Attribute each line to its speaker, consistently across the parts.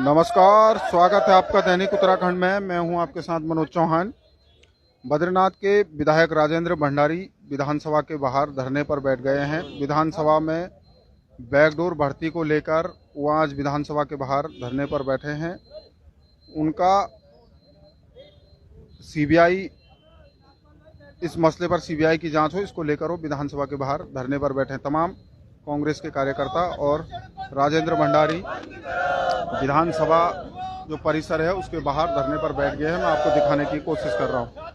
Speaker 1: नमस्कार, स्वागत है आपका दैनिक उत्तराखंड में। मैं हूं आपके साथ मनोज चौहान। बद्रीनाथ के विधायक राजेंद्र भंडारी विधानसभा के बाहर धरने पर बैठ गए हैं। विधानसभा में बैकडोर भर्ती को लेकर वो आज विधानसभा के बाहर धरने पर बैठे हैं। उनका सीबीआई, इस मसले पर सीबीआई की जांच हो, इसको लेकर वो विधानसभा के बाहर धरने पर बैठे हैं। तमाम कांग्रेस के कार्यकर्ता और राजेंद्र भंडारी विधानसभा जो परिसर है उसके बाहर धरने पर बैठ गए हैं। मैं आपको दिखाने की कोशिश कर रहा हूं।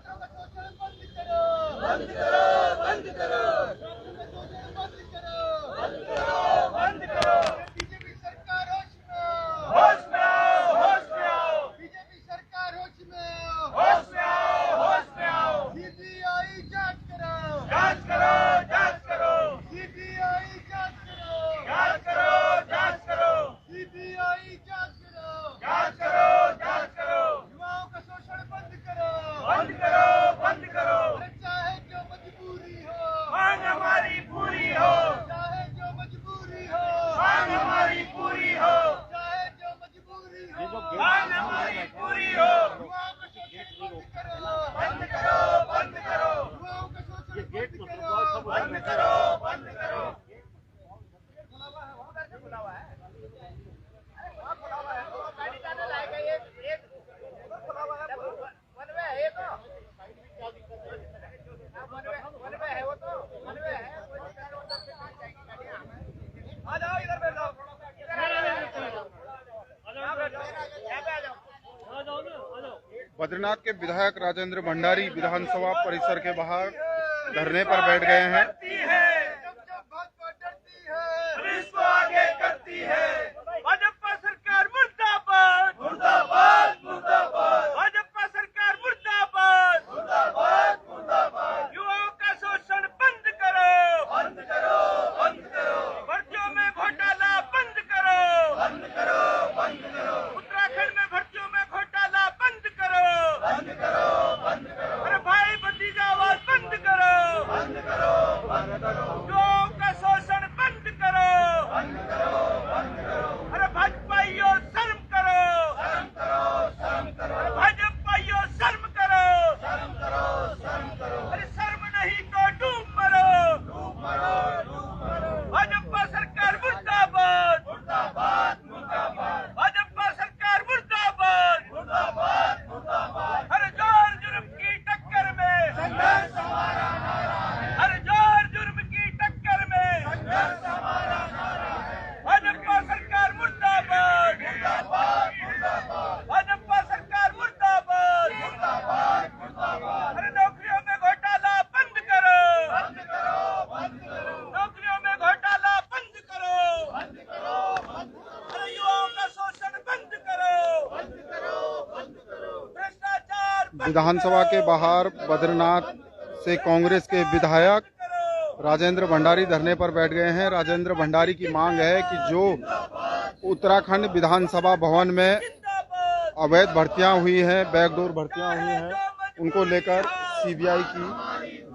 Speaker 1: बद्रीनाथ के विधायक राजेंद्र भंडारी विधानसभा परिसर के बाहर धरने पर बैठ गए हैं।
Speaker 2: भाजपा सरकार मुर्दाबाद, मुर्दाबाद, मुर्दाबाद। भाजपा सरकार मुर्दाबाद, मुर्दाबाद, मुर्दाबाद। युवाओं का शोषण बंद करो, बंद करो, बंद करो। भर्तियों में घोटाला बंद करो, बंद करो, बंद करो। उत्तराखंड में भर्तियों में घोटाला बंद करो, बंद करो, बंद करो। अरे भाई भतीजावाद बंद करो, बंद करो, बंद करो। युवाओं का शोषण बंद करो, बंद करो, बंद करो। अरे भाजपाइयों शर्म करो, शर्म करो, शर्म करो। भाजपाइयों शर्म करो, शर्म करो, शर्म करो। अरे शर्म नहीं तो डूब मरो, डूब मरो, डूब मरो। भाजपा सरकार मुर्दाबाद, मुर्दाबाद, मुर्दाबाद। भाजपा सरकार मुर्दाबाद, मुर्दाबाद, मुर्दाबाद। अरे जोर जुर्म की टक्कर में संघर्ष हमारा नारा है। अरे जोर जुर्म की टक्कर में संघर्ष हमारा नारा है। भाजपा सरकार मुर्दाबाद, मुर्दाबाद, मुर्दाबाद। भाजपा सरकार मुर्दाबाद, मुर्दाबाद, मुर्दाबाद। अरे नौकरियों में घोटाला बंद करो, बंद करो, बंद करो। नौकरियों में घोटाला बंद करो, बंद करो, बंद करो। अरे युवाओं का शोषण बंद करो, बंद करो, बंद करो। भ्रष्टाचार
Speaker 1: विधानसभा के बाहर बद्रीनाथ से कांग्रेस के विधायक राजेंद्र भंडारी धरने पर बैठ गए हैं। राजेंद्र भंडारी की मांग है कि जो उत्तराखंड विधानसभा भवन में अवैध भर्तियां हुई हैं, बैकडोर भर्तियां हुई हैं, उनको लेकर सीबीआई की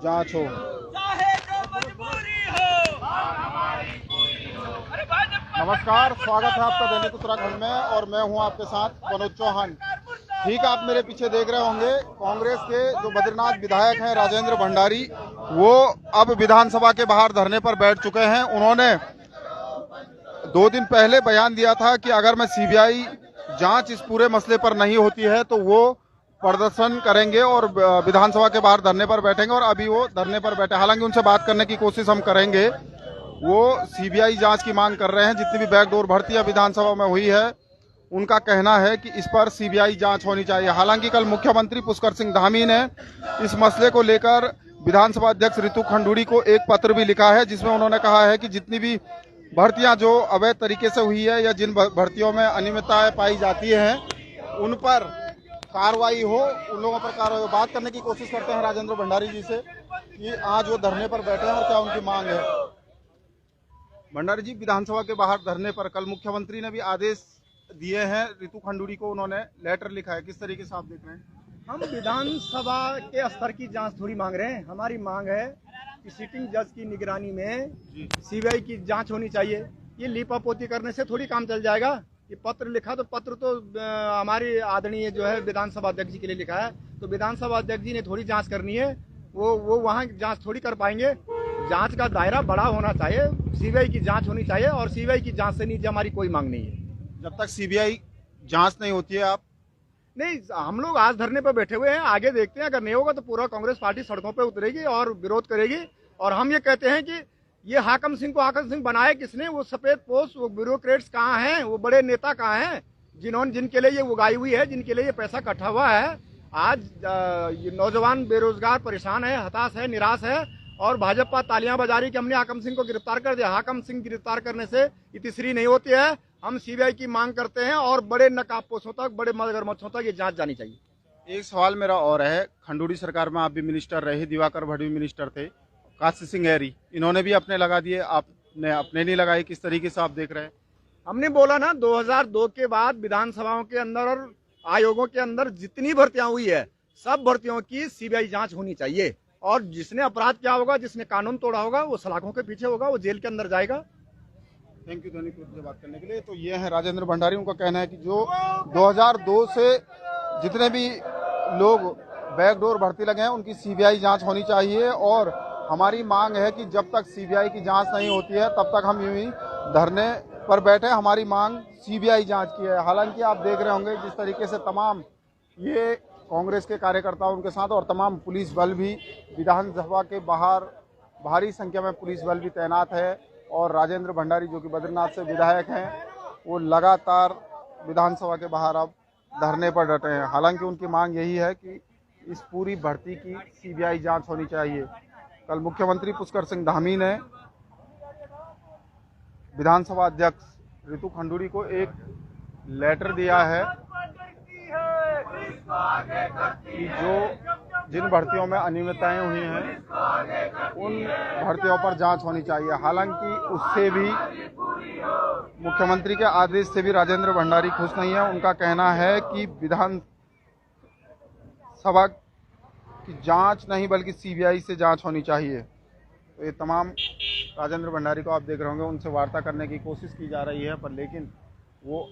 Speaker 1: जांच हो।
Speaker 2: चाहे जो मजबूरी हो, हमारी पूरी हो। अरे भाजपा
Speaker 1: नमस्कार, स्वागत है आपका दैनिक उत्तराखंड में और मैं हूं आपके साथ मनोज चौहान। ठीक, आप मेरे पीछे देख रहे होंगे कांग्रेस के जो बद्रीनाथ विधायक हैं राजेंद्र भंडारी, वो अब विधानसभा के बाहर धरने पर बैठ चुके हैं। उन्होंने 2 दिन पहले बयान दिया था कि अगर मैं सीबीआई जांच इस पूरे मसले पर नहीं होती है तो वो प्रदर्शन करेंगे और विधानसभा के बाहर धरने पर बैठेंगे, और अभी वो धरने पर बैठे। हालांकि उनसे बात करने की कोशिश हम करेंगे। वो सीबीआई जांच की मांग कर रहे हैं। जितनी भी बैकडोर भर्तियां विधानसभा में हुई है, उनका कहना है कि इस पर सीबीआई जांच होनी चाहिए। हालांकि कल मुख्यमंत्री पुष्कर सिंह धामी ने इस मसले को लेकर विधानसभा अध्यक्ष रितु खंडूड़ी को एक पत्र भी लिखा है, जिसमें उन्होंने कहा है कि जितनी भी भर्तियां जो अवैध तरीके से हुई है या जिन भर्तियों में अनियमितताएं पाई जाती हैं उन पर कार्रवाई हो, उन लोगों पर कार्रवाई हो। बात करने की कोशिश करते हैं राजेंद्र भंडारी जी से कि आज वो धरने पर बैठे हैं और क्या उनकी मांग है। भंडारी जी, विधानसभा के बाहर धरने पर कल मुख्यमंत्री ने भी आदेश दिए हैं, रितु खंडूड़ी को उन्होंने लेटर लिखा है, किस तरीके से आप देख रहे हैं?
Speaker 3: हम विधानसभा के स्तर की जांच थोड़ी मांग रहे हैं। हमारी मांग है कि सिटिंग जज की निगरानी में सीबीआई की जांच होनी चाहिए। ये लीपापोती करने से थोड़ी काम चल जाएगा। कि पत्र लिखा, तो पत्र तो हमारी आदरणीय जो है विधानसभा अध्यक्ष जी के लिए लिखा है, तो विधानसभा अध्यक्ष जी ने थोड़ी जांच करनी है, वो वहाँ जांच थोड़ी कर पाएंगे। जांच का दायरा बड़ा होना चाहिए, सीबीआई की जांच होनी चाहिए, और सीबीआई की जांच से नीचे हमारी कोई मांग नहीं है।
Speaker 1: जब तक सीबीआई जांच नहीं होती है आप
Speaker 3: नहीं, हम लोग आज धरने पर बैठे हुए हैं, आगे देखते हैं, अगर नहीं होगा तो पूरा कांग्रेस पार्टी सड़कों पर उतरेगी और विरोध करेगी। और हम ये कहते हैं कि ये हाकम सिंह को हाकम सिंह बनाया किसने? वो सफेद पोस्ट, वो ब्यूरोक्रेट्स कहाँ हैं? वो बड़े नेता कहाँ हैं जिनके लिए ये उगाई हुई है, जिनके लिए ये पैसा इकट्ठा हुआ है? आज ये नौजवान बेरोजगार परेशान है, हताश है, निराश है, और भाजपा तालियां बजा रही कि हमने हाकम सिंह को गिरफ्तार कर दिया। हाकम सिंह गिरफ्तार करने से इतिश्री नहीं होती है। हम सीबीआई की मांग करते हैं और बड़े नकाबपोशों तक, बड़े मगरमच्छों तक ये जांच जानी चाहिए।
Speaker 1: एक सवाल मेरा और है, खंडूड़ी सरकार में आप भी मिनिस्टर रहे, दिवाकर भट्ट भी मिनिस्टर थे, काशी सिंह हैरी इन्होंने भी अपने लगा दिए, आपने अपने नहीं लगाए, किस तरीके से आप देख रहे हैं?
Speaker 3: हमने बोला ना, 2002 के बाद विधानसभाओं के अंदर और आयोगों के अंदर जितनी भर्तियां हुई है, सब भर्तियों की सीबीआई जांच होनी चाहिए, और जिसने अपराध किया होगा, जिसने कानून तोड़ा होगा, वो सलाखों के पीछे होगा, वो जेल के अंदर जाएगा।
Speaker 1: थैंक यू धनीपुर से बात करने के लिए। तो ये है राजेंद्र भंडारी, उनका कहना है कि जो 2002 से जितने भी लोग बैकडोर भर्ती लगे हैं उनकी सीबीआई जांच होनी चाहिए, और हमारी मांग है कि जब तक सीबीआई की जांच नहीं होती है तब तक हम यूं ही धरने पर बैठे। हमारी मांग सीबीआई जांच की है। हालांकि आप देख रहे होंगे जिस तरीके से तमाम ये कांग्रेस के कार्यकर्ता उनके साथ और तमाम पुलिस बल भी विधानसभा के बाहर भारी संख्या में पुलिस बल भी तैनात है, और राजेंद्र भंडारी जो कि बद्रीनाथ से विधायक हैं वो लगातार विधानसभा के बाहर अब धरने पर डटे हैं। हालांकि उनकी मांग यही है कि इस पूरी भर्ती की सीबीआई जांच होनी चाहिए। कल मुख्यमंत्री पुष्कर सिंह धामी ने विधानसभा अध्यक्ष रितु खंडूड़ी को एक लेटर दिया है कि जिन भर्तियों में अनियमितताएं हुई हैं उन भर्तियों पर जांच होनी चाहिए। हालांकि उससे भी, मुख्यमंत्री के आदेश से भी राजेंद्र भंडारी खुश नहीं है। उनका कहना है कि विधानसभा की जांच नहीं बल्कि सीबीआई से जांच होनी चाहिए। तो ये तमाम राजेंद्र भंडारी को आप देख रहे होंगे, उनसे वार्ता करने की कोशिश की जा रही है, पर लेकिन वो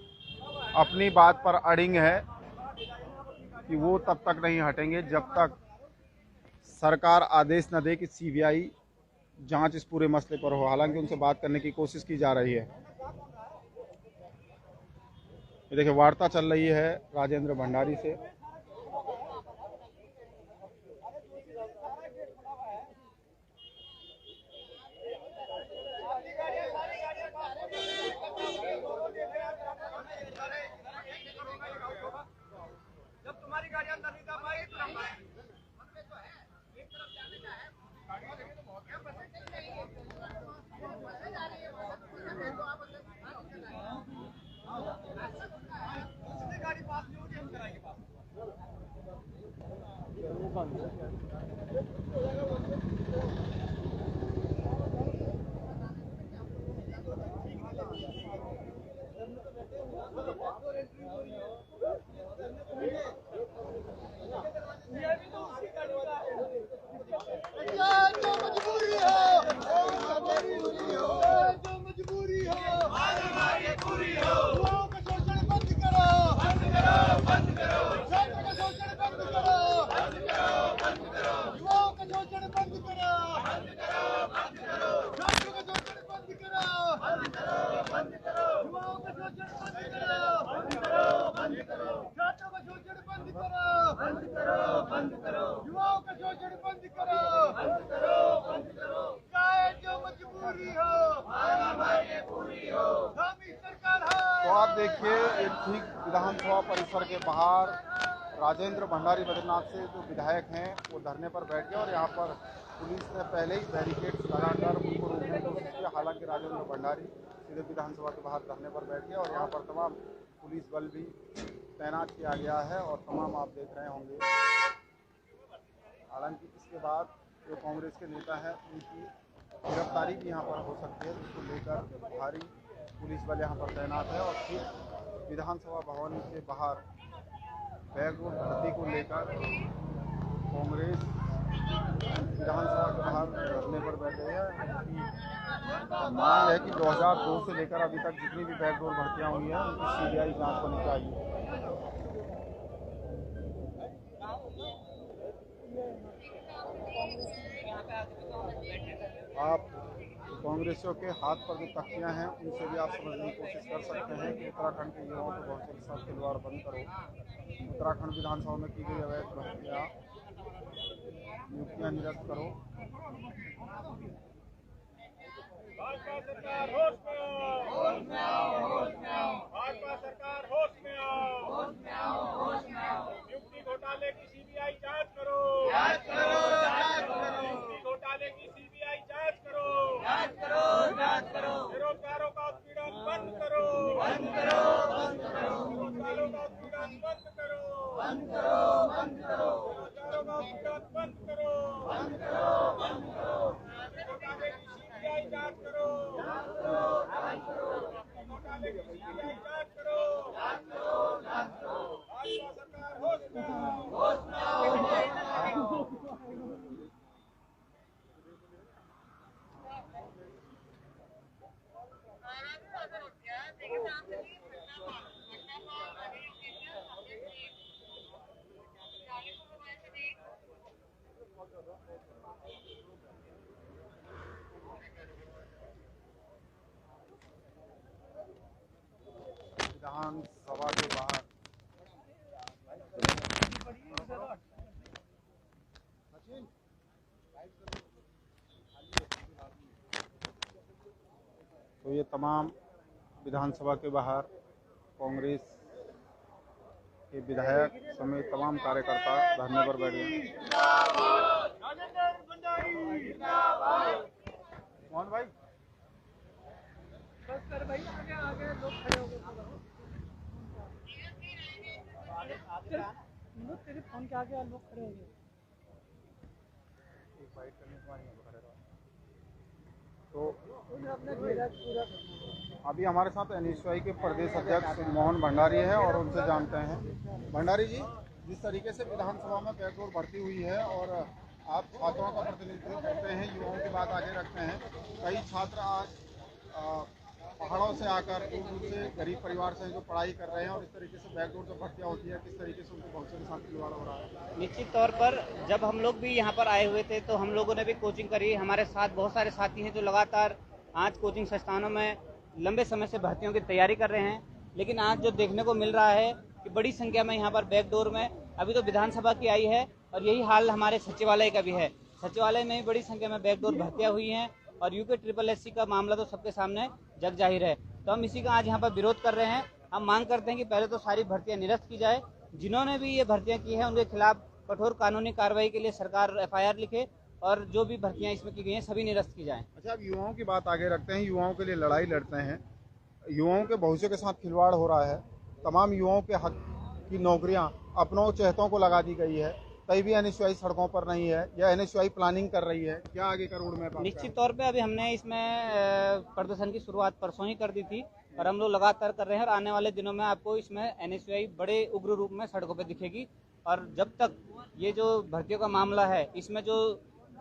Speaker 1: अपनी बात पर अड़िग है कि वो तब तक नहीं हटेंगे जब तक सरकार आदेश न दे कि सीबीआई जांच इस पूरे मसले पर हो। हालांकि उनसे बात करने की कोशिश की जा रही है। ये देखिए, वार्ता चल रही है राजेंद्र भंडारी से।
Speaker 2: जब तुम्हारी गाड़ी अंदर नहीं जा पाएगी तो हम आएंगे। गाड़ी पास नहीं होगी, हम कराएंगे पास।
Speaker 1: तो आप देखिए, एक ठीक विधानसभा परिसर के बाहर राजेंद्र भंडारी बद्रीनाथ से जो विधायक हैं वो धरने पर बैठ गए, और यहाँ पर पुलिस ने पहले ही बैरिकेड्स लगाकर उनको रोकने की कोशिश की। हालांकि राजेंद्र भंडारी सीधे विधानसभा के बाहर धरने पर बैठ गए, और यहाँ पर तमाम पुलिस बल भी तैनात किया गया है, और तमाम आप देख रहे होंगे। हालांकि इसके बाद जो कांग्रेस के नेता हैं उनकी गिरफ्तारी भी यहाँ पर हो सकती है, जिसको लेकर भारी पुलिस बल यहाँ पर तैनात है। और फिर विधानसभा भवन के बाहर बैकडोर भर्ती को लेकर कांग्रेस विधानसभा के बाहर धरने पर बैठे हैं। मांग है कि 2002 से लेकर अभी तक जितनी भी बैकडोर भर्तियां हुई हैं उनकी सीबीआई जांच होनी चाहिए। आप कांग्रेसियों के हाथ पर जो तख्तियां हैं उनसे भी आप समझने की कोशिश कर सकते हैं कि उत्तराखंड के युवाओं को बहुत के साथ खिलवाड़ बंद करो। उत्तराखंड विधानसभा में की गई अवैध भर्तियां नियुक्तियां निरस्त करो।
Speaker 2: भाजपा सरकार होश में आओ, होश में आओ, होश में आओ। भाजपा सरकार होश में आओ, होश में आओ, होश में आओ। नियुक्ति घोटाले की सीबीआई जांच करो, जांच करो, जांच करो। नियुक्ति घोटाले की सीबीआई जांच करो, जांच करो, जांच करो। बेरोजगारों का उत्पीड़न बंद करो, बंद करो, बंद करो। बेरोजगारों का उत्पीड़न बंद करो, बंद करो, बंद करो। बेरोजगारों का उत्पीड़न बंद करो, बंद करो, बंद करो। घोटाले की सीबीआई जांच करो, जांच करो, जांच करो। घोटाले की सीबीआई जांच करो, जांच करो, जांच करो। भाजपा सरकार होश में आओ, होश में आओ, होश में आओ।
Speaker 1: विधानसभा के बाहर तो ये तमाम विधानसभा के बाहर कांग्रेस के विधायक समेत तमाम कार्यकर्ता धरने पर बैठे हैं।
Speaker 2: राजेंद्र भंडारी
Speaker 1: मोहन भाई
Speaker 4: बस कर भाई, आगे आगे लोग खड़े हो गए। तेरे फोन के आगे लोग खड़े हो गए।
Speaker 1: तो
Speaker 4: अपना घेरा पूरा
Speaker 1: अभी हमारे साथ एनएसयूआई के प्रदेश अध्यक्ष मोहन भंडारी है और उनसे जानते हैं। भंडारी जी, जिस तरीके से विधानसभा में बैकडोर भर्ती हुई है और आप छात्रों का प्रतिनिधित्व करते हैं, युवाओं की बात आगे रखते हैं, कई छात्र आज पहाड़ों से आकर दूर दूर से गरीब परिवार से जो पढ़ाई कर रहे हैं और इस तरीके से बैकडोर जो भर्तियाँ होती है, किस तरीके से उनके भविष्य के साथ खिलवाड़ हो रहा है?
Speaker 5: निश्चित तौर पर जब हम लोग भी यहाँ पर आए हुए थे तो हम लोगों ने भी कोचिंग करी। हमारे साथ बहुत सारे साथी हैं जो लगातार आज कोचिंग संस्थानों में लंबे समय से भर्तियों की तैयारी कर रहे हैं, लेकिन आज जो देखने को मिल रहा है कि बड़ी संख्या में यहाँ पर बैकडोर में अभी तो विधानसभा की आई है और यही हाल हमारे सचिवालय का भी है। सचिवालय में भी बड़ी संख्या में बैकडोर भर्तियाँ हुई हैं और यूके SSSC का मामला तो सबके सामने जग जाहिर है। तो हम इसी का आज यहाँ पर विरोध कर रहे हैं। हम मांग करते हैं कि पहले तो सारी भर्तियाँ निरस्त की जाए। जिन्होंने भी ये भर्तियाँ की हैं उनके खिलाफ कठोर कानूनी कार्रवाई के लिए सरकार FIR लिखे और जो भी भर्तियाँ इसमें की गई हैं सभी निरस्त की जाएं।
Speaker 1: अच्छा, अब युवाओं की बात आगे रखते हैं। युवाओं के लिए लड़ाई लड़ते हैं, युवाओं के भविष्य के साथ खिलवाड़ हो रहा है। तमाम युवाओं के हक की नौकरियां अपनों चहेतों को लगा दी गई है। कहीं भी एनएसयूआई सड़कों पर नहीं है या एनएसयूआई प्लानिंग कर रही है। क्या आगे का रोड मैप?
Speaker 5: निश्चित तौर पे अभी हमने इसमें प्रदर्शन की शुरुआत परसों ही कर दी थी और हम लोग लगातार कर रहे हैं और आने वाले दिनों में आपको इसमें एनएसयूआई बड़े उग्र रूप में सड़कों पे दिखेगी। और जब तक ये जो भर्तियों का मामला है इसमें जो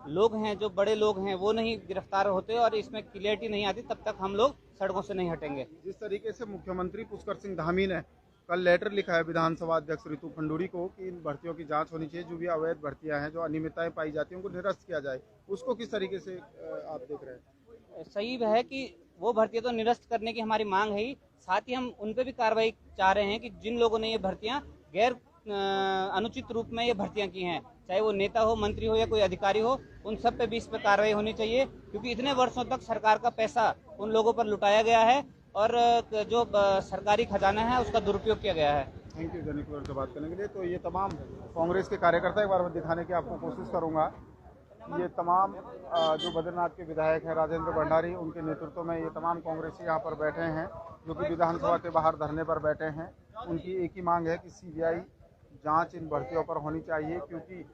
Speaker 5: लोग हैं, जो बड़े लोग हैं, वो नहीं गिरफ्तार होते और इसमें क्लियरिटी नहीं आती, तब तक हम लोग सड़कों से नहीं हटेंगे।
Speaker 1: जिस तरीके से मुख्यमंत्री पुष्कर सिंह धामी ने कल लेटर लिखा है विधानसभा अध्यक्ष ऋतु खंडूरी को कि इन भर्तियों की जांच होनी चाहिए, जो भी अवैध भर्तियां हैं, जो अनियमितताएं पाई जाती हैं, उनको निरस्त किया जाए, उसको किस तरीके से आप देख रहे हैं?
Speaker 5: सही है कि वो भर्तियां तो निरस्त करने की हमारी मांग है ही, साथ ही हम उन पे भी कार्रवाई चाह रहे हैं कि जिन लोगों ने ये भर्तियां गैर अनुचित रूप में ये भर्तियां की हैं, चाहे वो नेता हो, मंत्री हो या कोई अधिकारी हो, उन सब पे भी इस पर कार्रवाई होनी चाहिए, क्योंकि इतने वर्षों तक सरकार का पैसा उन लोगों पर लुटाया गया है और जो सरकारी खजाना है उसका दुरुपयोग किया गया है।
Speaker 1: थैंक यू दैनिक से बात करने के लिए। तो ये तमाम कांग्रेस के कार्यकर्ता, एक बार मैं दिखाने की आपको कोशिश करूंगा, ये तमाम जो बद्रीनाथ के विधायक हैं राजेंद्र भंडारी, उनके नेतृत्व में ये तमाम कांग्रेसी यहाँ पर बैठे हैं, जो कि विधानसभा के बाहर धरने पर बैठे हैं। उनकी एक ही मांग है कि CBI जांच इन भर्तियों पर होनी चाहिए, क्योंकि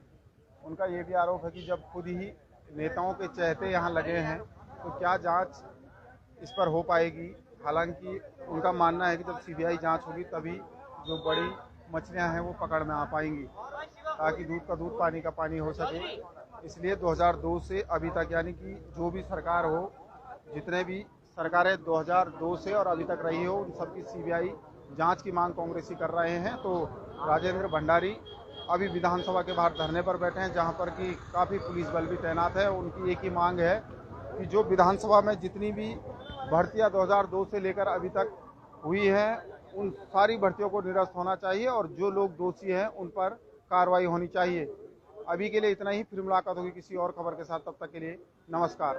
Speaker 1: उनका ये भी आरोप है कि जब खुद ही नेताओं के चहेते यहाँ लगे हैं तो क्या जांच इस पर हो पाएगी। हालांकि उनका मानना है कि जब CBI जांच होगी तभी जो बड़ी मछलियां हैं वो पकड़ में आ पाएंगी, ताकि दूध का दूध पानी का पानी हो सके। इसलिए 2002 से अभी तक, यानी कि जो भी सरकार हो, जितने भी सरकारें 2002 से और अभी तक रही हो, उन सबकी सीबीआई जांच की मांग कांग्रेसी कर रहे हैं। तो राजेंद्र भंडारी अभी विधानसभा के बाहर धरने पर बैठे हैं, जहां पर कि काफ़ी पुलिस बल भी तैनात है। उनकी एक ही मांग है कि जो विधानसभा में जितनी भी भर्तियां 2002 से लेकर अभी तक हुई हैं, उन सारी भर्तियों को निरस्त होना चाहिए और जो लोग दोषी हैं उन पर कार्रवाई होनी चाहिए। अभी के लिए इतना ही, फिर मुलाकात होगी किसी और खबर के साथ। तब तक के लिए नमस्कार।